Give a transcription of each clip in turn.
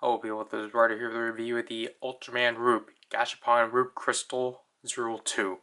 Hello people, this is Ryder here with a review of the Ultraman Rube Gashapon Rube Crystal 02.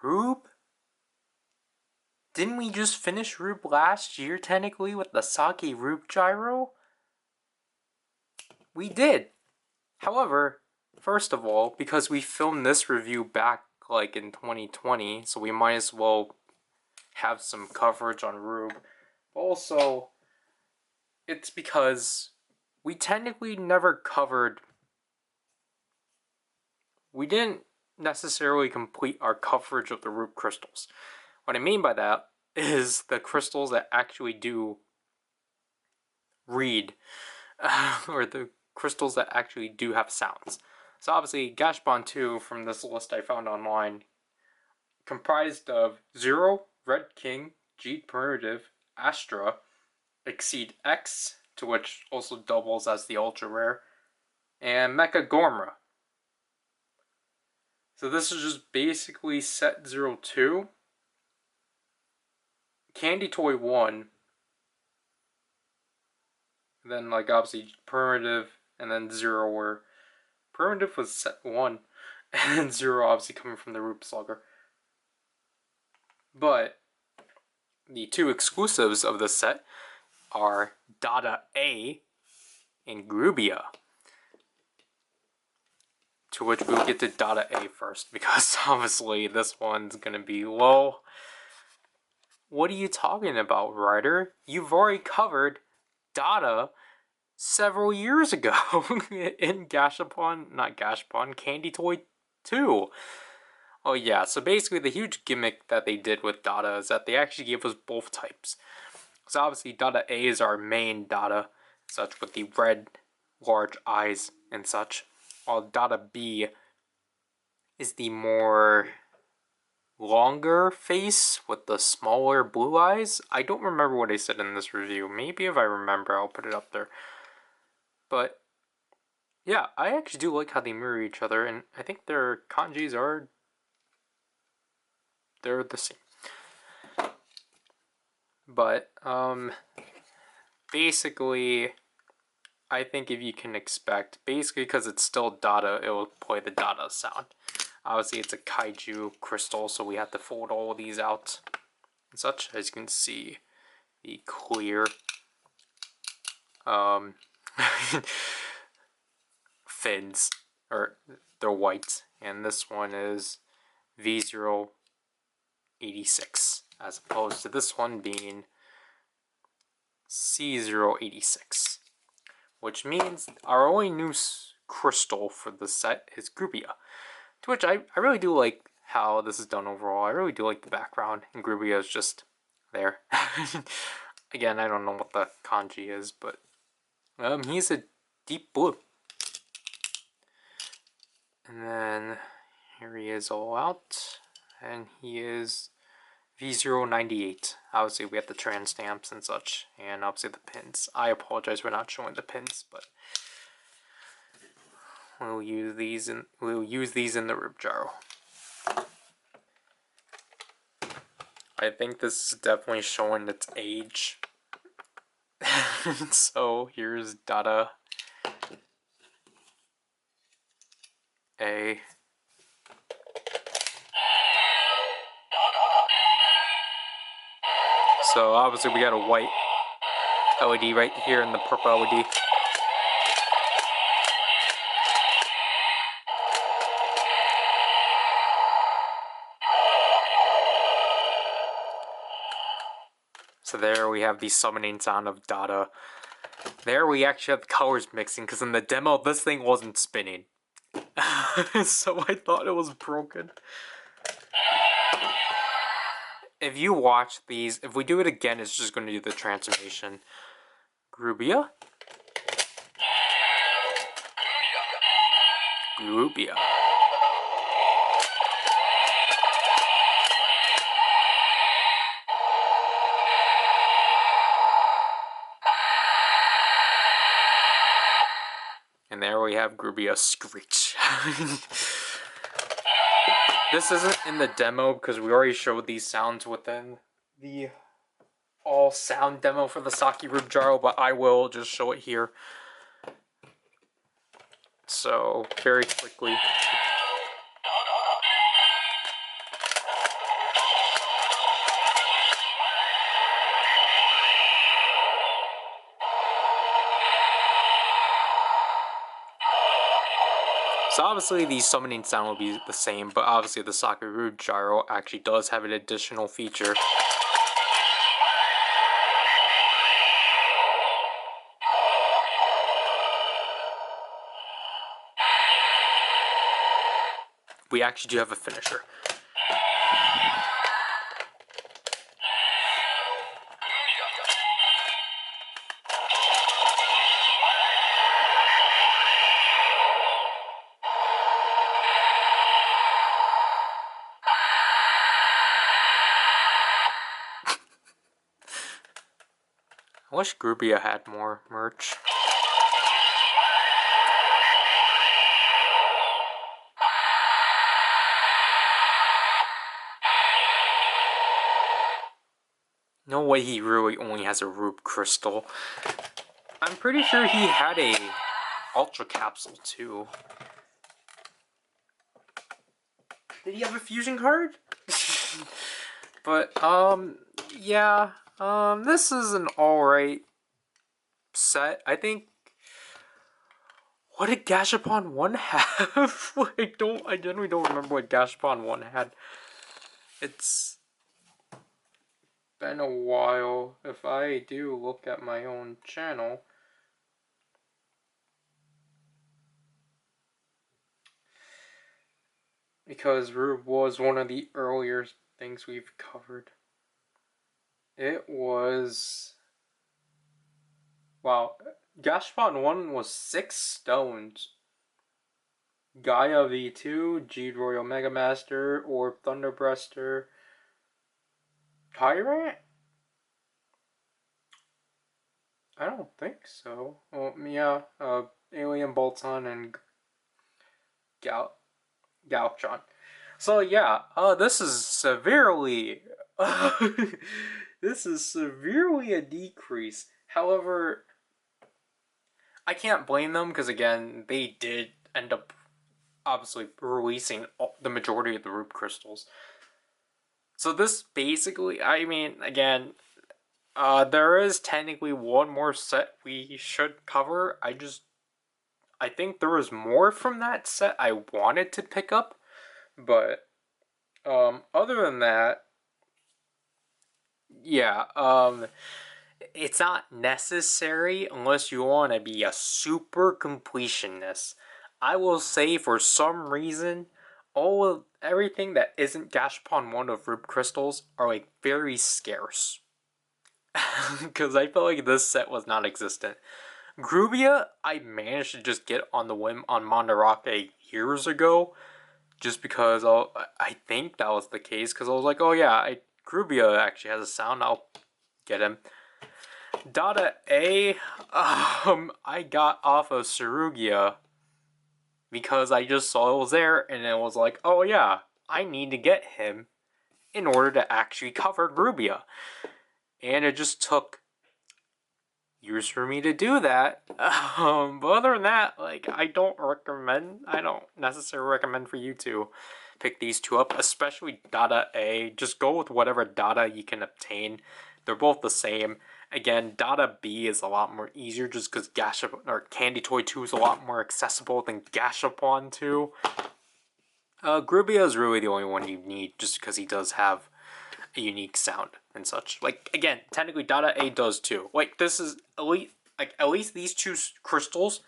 Rube? Didn't we just finish Rube last year technically with the Sake Rube Gyro? We did! However, first of all, because we filmed this review back like in 2020, so we might as well have some coverage on Rube. Also, it's because we technically never covered... We didn't necessarily complete our coverage of the Rube crystals. What I mean by that is the crystals that actually do read, or the crystals that actually do have sounds. So obviously, Gashapon 2, from this list I found online, comprised of 0, Red King, G Primitive, Astra, Exceed X, to which also doubles as the Ultra Rare, and Mecha Gormra. So this is just basically set 02, Candy Toy 1, then like obviously Primitive, and then 0, where Primitive was set 1, and 0 obviously coming from the Rube Slugger. But the two exclusives of this set are Dada A and Grubia. To which we'll get to Dada A first, because obviously this one's gonna be low. What are you talking about, Ryder? You've already covered Dada several years ago in Candy Toy 2. Oh yeah, so basically the huge gimmick that they did with Dada is that they actually gave us both types. So obviously Dada A is our main Dada, such with the red, large eyes and such, while Dada B is the more longer face with the smaller blue eyes. I don't remember what I said in this review. Maybe if I remember, I'll put it up there. But yeah, I actually do like how they mirror each other, and I think their kanjis are... they're the same. But, basically, I think if you can expect, basically because it's still Dada, it will play the Dada sound. Obviously, it's a kaiju crystal, so we have to fold all of these out and such. As you can see, the clear fins, or they're white, and this one is V086, as opposed to this one being C086, which means our only new crystal for the set is Grubia, to which I really do like how this is done overall. I really do like the background, and Grubia is just there. Again, I don't know what the kanji is, but he's a deep blue. And then here he is all out, and he is V098. Obviously we have the trans stamps and such, and obviously the pins. I apologize for not showing the pins, but we'll use these in the Rube Gyro. I think this is definitely showing its age. So here's Dada A. So obviously we got a white LED right here and the purple LED. So there we have the summoning sound of Dada. There we actually have the colors mixing, because in the demo this thing wasn't spinning. So I thought it was broken. If you watch these, if we do it again, it's just going to do the transformation. Grubia? Grubia. And there we have Grubia Screech. This isn't in the demo because we already showed these sounds within the all sound demo for the Saki Rube Gyro, but I will just show it here. So, very quickly. So obviously the summoning sound will be the same, but obviously the Saki Rube Gyro actually does have an additional feature. We actually do have a finisher. I wish Grubia had more merch. No way he really only has a Rube Crystal. I'm pretty sure he had a Ultra Capsule too. Did he have a fusion card? But, yeah. This is an alright set. I think... What did Gashapon 1 have? I generally don't remember what Gashapon 1 had. It's been a while. If I do look at my own channel... Because Rube was one of the earlier things we've covered. It was... Wow. Gashapon 1 was 6 stones. Gaia V2, G Royal Mega Master, Orb Thunderbreaster, Tyrant? I don't think so. Well, yeah, Alien Bolton and Galchon. So yeah, this is severely... this is severely a decrease. However, I can't blame them because, again, they did end up obviously releasing the majority of the Rube Crystals. So this basically, I mean, again, there is technically one more set we should cover. I think there was more from that set I wanted to pick up, but other than that, yeah, it's not necessary unless you want to be a super completionist. I will say for some reason, everything that isn't Gashapon 1 of Rube Crystals are like very scarce. Because I felt like this set was non-existent. Grubia, I managed to just get on the whim on Mandarake years ago. Just because I think that was the case. Because I was like, oh yeah, Grubia actually has a sound. I'll get him. Dada A, I got off of Sarugia because I just saw it was there, and it was like, oh yeah, I need to get him in order to actually cover Grubia. And it just took years for me to do that. But other than that, like, I don't necessarily recommend for you to pick these two up, especially Dada A. Just go with whatever Dada you can obtain. They're both the same. Again, Dada B is a lot more easier just because Candy Toy 2 is a lot more accessible than Gashapon 2. Grubia is really the only one you need just because he does have a unique sound and such. Like, again, technically Dada A does too. Like, this is at least these two crystals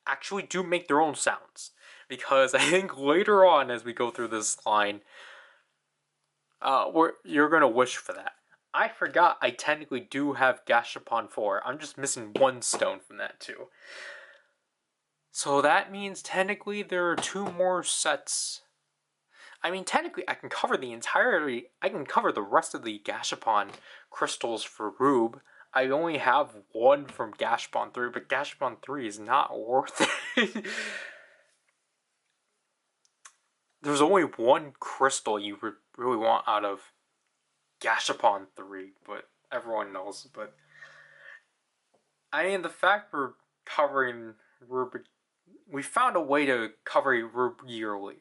actually do make their own sounds. Because I think later on as we go through this line, you're gonna wish for that. I forgot I technically do have Gashapon 4. I'm just missing one stone from that too. So that means technically there are 2 more sets. I mean, technically I can cover the rest of the Gashapon crystals for Rube. I only have 1 from Gashapon 3, but Gashapon 3 is not worth it. there's only one crystal you really want out of Gashapon 3, but everyone knows. But I mean, the fact we're covering Ruby, we found a way to cover Ruby yearly.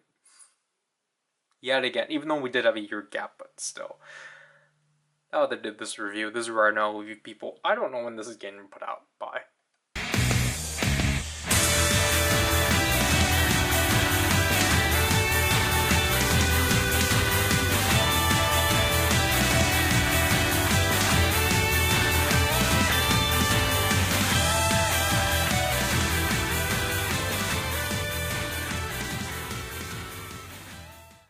Yet again, even though we did have a year gap, but still. Now that I did this review, this is where I now leave people. I don't know when this is getting put out by.